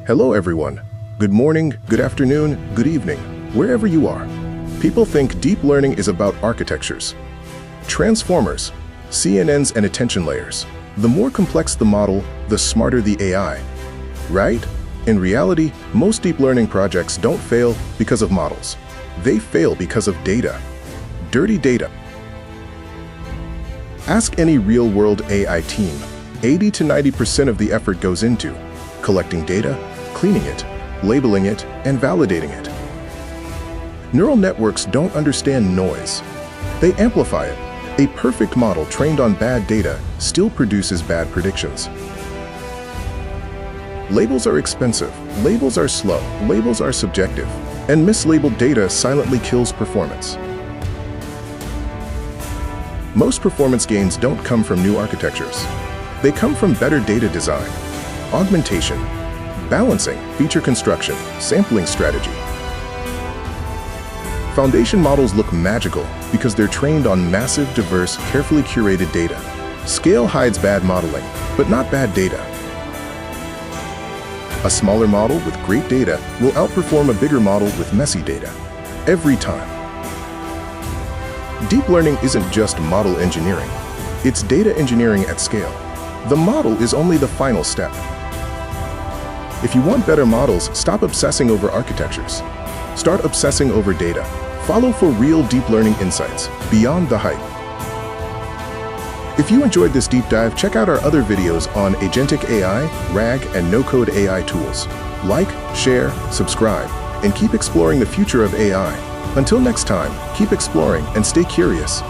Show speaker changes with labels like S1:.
S1: Hello everyone. Good morning, good afternoon, good evening, wherever you are. People think deep learning is about architectures, transformers, CNNs, and attention layers. The more complex the model, the smarter the AI. Right? In reality, most deep learning projects don't fail because of models. They fail because of data. Dirty data. Ask any real-world AI team. 80 to 90% of the effort goes into collecting data, cleaning it, labeling it, and validating it. Neural networks don't understand noise. They amplify it. A perfect model trained on bad data still produces bad predictions. Labels are expensive, labels are slow, labels are subjective, and mislabeled data silently kills performance. Most performance gains don't come from new architectures. They come from better data design, augmentation, balancing, feature construction, sampling strategy. Foundation models look magical because they're trained on massive, diverse, carefully curated data. Scale hides bad modeling, but not bad data. A smaller model with great data will outperform a bigger model with messy data. Every time. Deep learning isn't just model engineering. It's data engineering at scale. The model is only the final step. If you want better models, stop obsessing over architectures. Start obsessing over data. Follow for real deep learning insights, beyond the hype. If you enjoyed this deep dive, check out our other videos on agentic AI, RAG, and no-code AI tools. Like, share, subscribe, and keep exploring the future of AI. Until next time, keep exploring and stay curious.